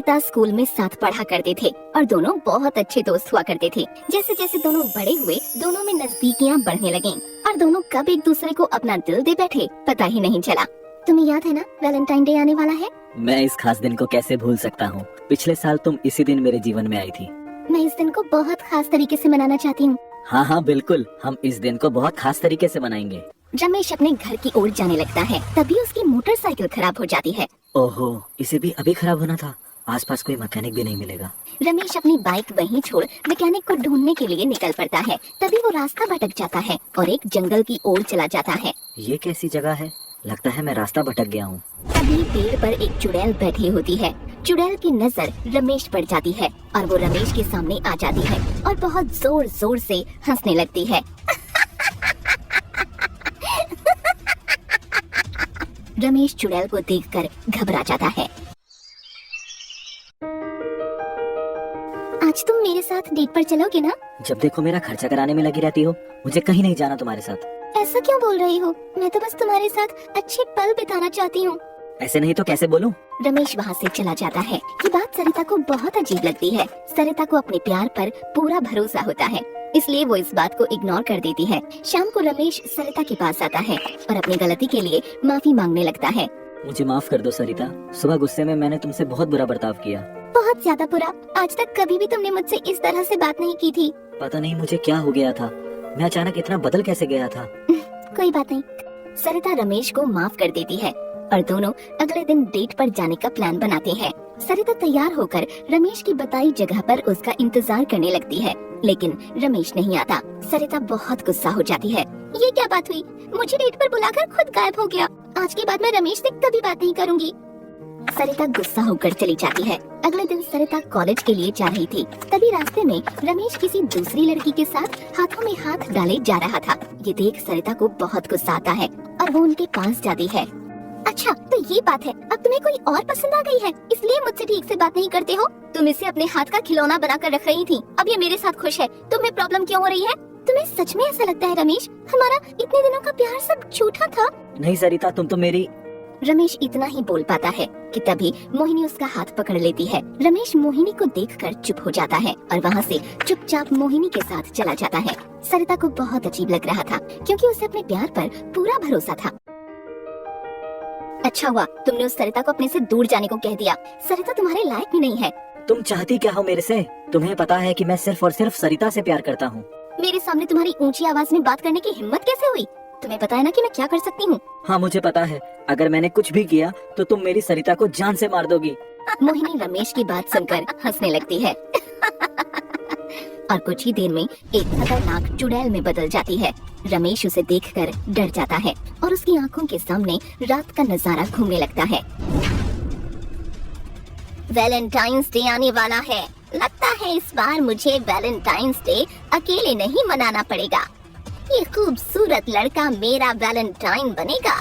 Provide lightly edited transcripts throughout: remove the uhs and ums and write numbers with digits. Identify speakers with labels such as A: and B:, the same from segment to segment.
A: सरिता school में साथ पढ़ा करते थे और दोनों बहुत अच्छे दोस्त हुआ करते थे। जैसे जैसे दोनों बड़े हुए, दोनों में नजदीकियां बढ़ने लगीं और दोनों कब एक दूसरे को अपना दिल दे बैठे पता ही नहीं चला। तुम्हें याद है ना, वैलेंटाइन डे आने वाला है।
B: मैं इस खास दिन को कैसे भूल सकता हूँ। पिछले साल तुम इसी दिन मेरे जीवन में आई थी।
A: मैं इस दिन को बहुत खास तरीके से मनाना चाहती हूँ।
B: हाँ हाँ बिल्कुल, हम इस दिन को बहुत खास तरीके से मनाएंगे।
A: रमेश अपने घर की ओर जाने लगता है, तभी उसकी मोटरसाइकिल खराब हो जाती है।
B: ओहो, इसे भी अभी खराब होना था। आसपास कोई मैकेनिक भी नहीं मिलेगा।
A: रमेश अपनी बाइक वहीं छोड़ मैकेनिक को ढूंढने के लिए निकल पड़ता है। तभी वो रास्ता भटक जाता है और एक जंगल की ओर चला जाता है।
B: ये कैसी जगह है? लगता है मैं रास्ता भटक गया हूँ।
A: तभी पेड़ पर एक चुड़ैल बैठी होती है। चुड़ैल की नजर रमेश पर जाती है और वो रमेश के सामने आ जाती है और बहुत जोर जोर से हंसने लगती है। रमेश चुड़ैल को देखकर घबरा जाता है। आज तुम मेरे साथ डेट पर चलोगे ना?
B: जब देखो मेरा खर्चा कराने में लगी रहती हो। मुझे कहीं नहीं जाना तुम्हारे साथ।
A: ऐसा क्यों बोल रही हो? मैं तो बस तुम्हारे साथ अच्छे पल बिताना चाहती हूँ।
B: ऐसे नहीं तो कैसे बोलूं?
A: रमेश वहाँ से चला जाता है। ये बात सरिता को बहुत अजीब लगती है। सरिता को अपने प्यार पर पूरा भरोसा होता है, इसलिए वो इस बात को इग्नोर कर देती है। शाम को रमेश सरिता के पास आता है और अपनी गलती के लिए माफी मांगने लगता है।
B: मुझे माफ कर दो सरिता। सुबह गुस्से में मैंने तुमसे बहुत बुरा बर्ताव किया।
A: बहुत ज्यादा बुरा। आज तक कभी भी तुमने मुझसे इस तरह से बात नहीं की थी।
B: पता नहीं मुझे क्या हो गया था। मैं अचानक इतना बदल कैसे गया था।
A: कोई बात नहीं। सरिता रमेश को माफ कर देती है और दोनों अगले दिन डेट पर जाने का प्लान बनाते हैं। सरिता तैयार होकर रमेश की बताई जगह पर उसका इंतजार करने लगती है, लेकिन रमेश नहीं आता। सरिता बहुत गुस्सा हो जाती है। ये क्या बात हुई? मुझे डेट पर बुलाकर खुद गायब हो गया। आज के बाद मैं रमेश से कभी बात नहीं करूंगी। सरिता गुस्सा होकर चली जाती है। अगले दिन सरिता कॉलेज के लिए जा रही थी। तभी रास्ते में रमेश किसी दूसरी लड़की के साथ हाथों में हाथ डाले जा रहा था। ये देख सरिता को बहुत गुस्सा आता है और वो उनके पास जाती है। अच्छा, तो ये बात है, अब तुम्हें कोई और पसंद आ गई है, इसलिए मुझसे ठीक से बात नहीं करते हो? तुम इसे अपने हाथ का खिलौना बनाकर रख रही थी, अब ये मेरे साथ खुश है। तुम्हें प्रॉब्लम क्यों हो रही है? तुम्हें सच में ऐसा लगता है रमेश, हमारा इतने दिनों का प्यार सब झूठा था?
B: नहीं सरिता, तुम तो मेरी।
A: रमेश इतना ही बोल पाता है कि तभी मोहिनी उसका हाथ पकड़ लेती है। रमेश मोहिनी को देखकर चुप हो जाता है और वहाँ से चुपचाप मोहिनी के साथ चला जाता है। सरिता को बहुत अजीब लग रहा था, क्योंकि उसे अपने प्यार पर पूरा भरोसा था। अच्छा हुआ तुमने उस सरिता को अपने से दूर जाने को कह दिया। सरिता तुम्हारे लायक भी नहीं है।
B: तुम चाहती क्या हो मेरे से? तुम्हें पता है कि मैं सिर्फ और सिर्फ सरिता से प्यार करता हूँ।
A: मेरे सामने तुम्हारी ऊंची आवाज में बात करने की हिम्मत कैसे हुई? तुम्हें पता है ना कि मैं क्या कर सकती हूँ?
B: हाँ मुझे पता है, अगर मैंने कुछ भी किया तो तुम मेरी सरिता को जान से मार दोगी।
A: मोहिनी रमेश की बात सुनकर हंसने लगती है और कुछ ही देर में एक खतरनाक चुड़ैल में बदल जाती है। रमेश उसे देखकर डर जाता है और उसकी आंखों के सामने रात का नजारा घूमने लगता है। वैलेंटाइंस डे आने वाला है। लगता है इस बार मुझे वैलेंटाइंस डे अकेले नहीं मनाना पड़ेगा। ये खूबसूरत लड़का मेरा वैलेंटाइन बनेगा।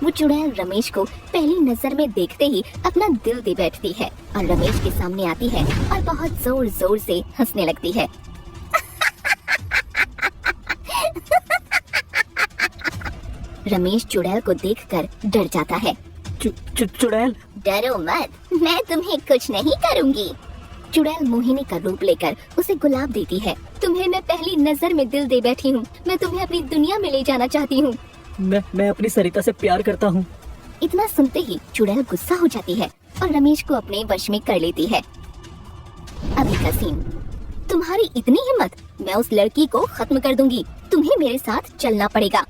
A: वो चुड़ैल रमेश को पहली नजर में देखते ही अपना दिल दे बैठती है और रमेश के सामने आती है और बहुत जोर जोर से हंसने लगती है। रमेश चुड़ैल को देखकर डर जाता है।
B: चुड़ैल?
A: डरो मत, मैं तुम्हें कुछ नहीं करूंगी। चुड़ैल मोहिनी का रूप लेकर उसे गुलाब देती है। तुम्हें मैं पहली नजर में दिल दे बैठी हूँ। मैं तुम्हें अपनी दुनिया में ले जाना चाहती हूँ।
B: मैं अपनी सरिता से प्यार करता हूँ।
A: इतना सुनते ही चुड़ैल गुस्सा हो जाती है और रमेश को अपने वश में कर लेती है। अभी का सीन। तुम्हारी इतनी हिम्मत, मैं उस लड़की को खत्म कर दूंगी। तुम्हें मेरे साथ चलना पड़ेगा।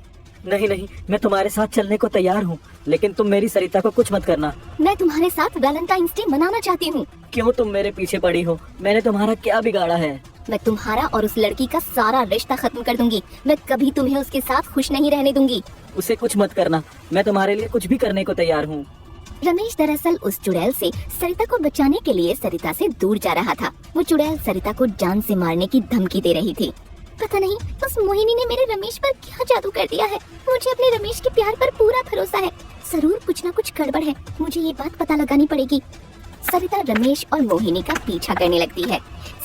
B: नहीं नहीं, मैं तुम्हारे साथ चलने को तैयार हूँ, लेकिन तुम मेरी सरिता को कुछ मत करना।
A: मैं तुम्हारे साथ वैलेंटाइंस डे मनाना चाहती हूँ।
B: क्यों तुम मेरे पीछे पड़ी हो? मैंने तुम्हारा क्या बिगाड़ा है?
A: मैं तुम्हारा और उस लड़की का सारा रिश्ता खत्म कर दूंगी। मैं कभी तुम्हें उसके साथ खुश नहीं रहने दूंगी।
B: उसे कुछ मत करना, मैं तुम्हारे लिए कुछ भी करने को तैयार हूँ।
A: रमेश दरअसल उस चुड़ैल से सरिता को बचाने के लिए सरिता से दूर जा रहा था। वो चुड़ैल सरिता को जान से मारने की धमकी दे रही थी। पता नहीं उस मोहिनी ने मेरे रमेश पर क्या जादू कर दिया है। मुझे अपने रमेश के प्यार पर पूरा भरोसा है। जरूर कुछ न कुछ गड़बड़ है, मुझे ये बात पता लगानी पड़ेगी। सरिता रमेश और मोहिनी का पीछा करने लगती है।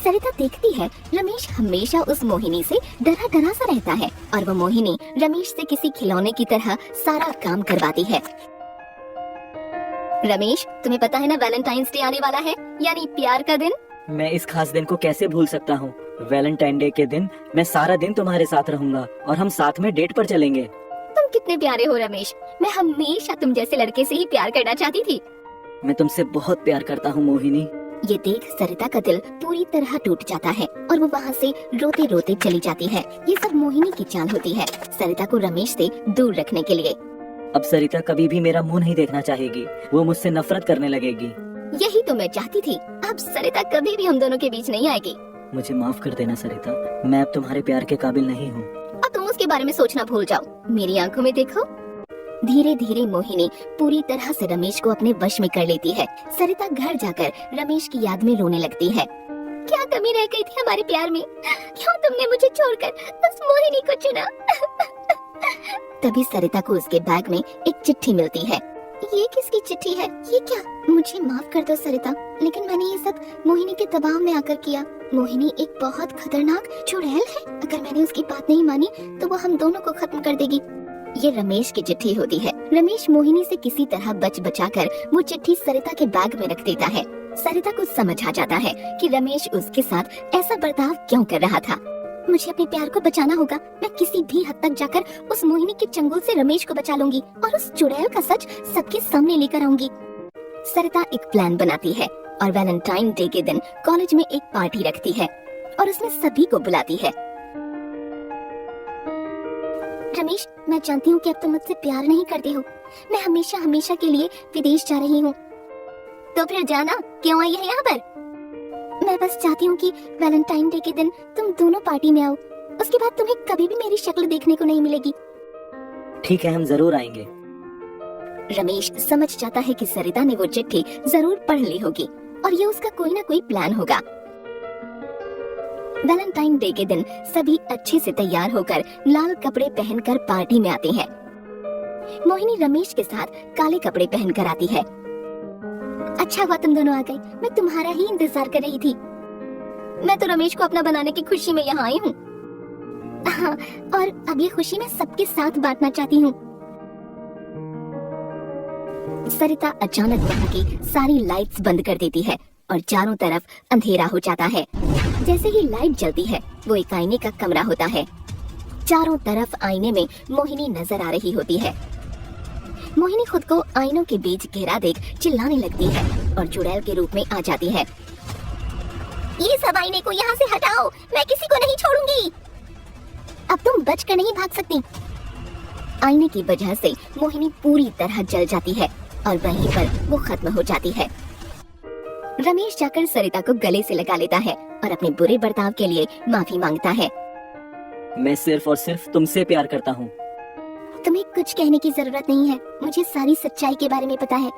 A: सरिता देखती है रमेश हमेशा उस मोहिनी से डरा डरा सा रहता है और वो मोहिनी रमेश से किसी खिलौने की तरह सारा काम करवाती है। रमेश, तुम्हें पता है ना वैलेंटाइंस डे आने वाला है, यानी प्यार का दिन।
B: मैं इस खास दिन को कैसे भूल सकता हूँ। वैलेंटाइन डे के दिन मैं सारा दिन तुम्हारे साथ रहूंगा और हम साथ में डेट पर चलेंगे।
A: तुम कितने प्यारे हो रमेश, मैं हमेशा तुम जैसे लड़के से ही प्यार करना चाहती थी।
B: मैं तुमसे बहुत प्यार करता हूँ मोहिनी।
A: ये देख सरिता का दिल पूरी तरह टूट जाता है और वो वहाँ से रोते रोते चली जाती है। ये सब मोहिनी की चाल होती है, सरिता को रमेश से दूर रखने के लिए।
B: अब सरिता कभी भी मेरा मुंह नहीं देखना चाहेगी, वो मुझसे नफरत करने लगेगी।
A: यही तो मैं चाहती थी, अब सरिता कभी भी हम दोनों के बीच नहीं आएगी।
B: मुझे माफ कर देना सरिता, मैं अब तुम्हारे प्यार के काबिल नहीं हूँ।
A: और तुम उसके बारे में सोचना भूल जाओ, मेरी आंखों में देखो। धीरे धीरे मोहिनी पूरी तरह से रमेश को अपने वश में कर लेती है। सरिता घर जाकर रमेश की याद में रोने लगती है। क्या कमी रह गई थी हमारे प्यार में? क्यों तुमने मुझे छोड़कर उस मोहिनी को चुना? तभी सरिता को उसके बैग में एक चिट्ठी मिलती है। ये किसकी चिट्ठी है? ये क्या? मुझे माफ कर दो सरिता, लेकिन मैंने ये सब मोहिनी के दबाव में आकर किया। मोहिनी एक बहुत खतरनाक चुड़ैल है, अगर मैंने उसकी बात नहीं मानी तो वो हम दोनों को खत्म कर देगी। ये रमेश की चिट्ठी होती है। रमेश मोहिनी से किसी तरह बच बचाकर वो चिट्ठी सरिता के बैग में रख देता है। सरिता को समझ आ जाता है कि रमेश उसके साथ ऐसा बर्ताव क्यों कर रहा था। मुझे अपने प्यार को बचाना होगा, मैं किसी भी हद तक जाकर उस मोहिनी के चंगुल से रमेश को बचा लूंगी और उस चुड़ैल का सच सबके सामने लेकर आऊंगी। सरिता एक प्लान बनाती है और वैलेंटाइन डे के दिन कॉलेज में एक पार्टी रखती है और उसमें सभी को बुलाती है। रमेश, मैं जानती हूँ कि अब तुम मुझसे प्यार नहीं करते हो। मैं हमेशा हमेशा के लिए विदेश जा रही हूँ। तो फिर जाना, क्यों आई है यहाँ पर? मैं बस चाहती हूँ कि वैलेंटाइन डे के दिन तुम दोनों पार्टी में आओ। उसके बाद तुम्हें कभी भी मेरी शक्ल देखने को नहीं मिलेगी।
B: ठीक है, हम जरूर आएंगे।
A: रमेश समझ जाता है कि सरिता ने वो चिट्ठी जरूर पढ़ ली होगी और ये उसका कोई ना कोई प्लान होगा। वैलेंटाइन डे के दिन सभी अच्छे से तैयार होकर लाल कपड़े पहनकर पार्टी में आते हैं। मोहिनी रमेश के साथ काले कपड़े पहनकर आती है। अच्छा हुआ तुम दोनों आ गए, मैं तुम्हारा ही इंतजार कर रही थी। मैं तो रमेश को अपना बनाने की खुशी में यहाँ आई हूँ। हाँ, और अब ये खुशी मैं सबके साथ बांटना चाहती हूँ। सरिता अचानक वहाँ की सारी लाइट्स बंद कर देती है और चारों तरफ अंधेरा हो जाता है। जैसे ही लाइट जलती है, वो एक आईने का कमरा होता है। चारों तरफ आईने में मोहिनी नजर आ रही होती है। मोहिनी खुद को आईनों के बीच घेरा देख चिल्लाने लगती है और चुड़ैल के रूप में आ जाती है। ये सब आईने को यहाँ से हटाओ, मैं किसी को नहीं छोड़ूंगी। अब तुम बचकर नहीं भाग सकती। आईने की वजह से मोहिनी पूरी तरह जल जाती है और वहीं पर वो खत्म हो जाती है। रमेश जाकर सरिता को गले से लगा लेता है और अपने बुरे बर्ताव के लिए माफी मांगता है।
B: मैं सिर्फ और सिर्फ तुमसे प्यार करता हूँ।
A: तुम्हें कुछ कहने की जरूरत नहीं है, मुझे सारी सच्चाई के बारे में पता है।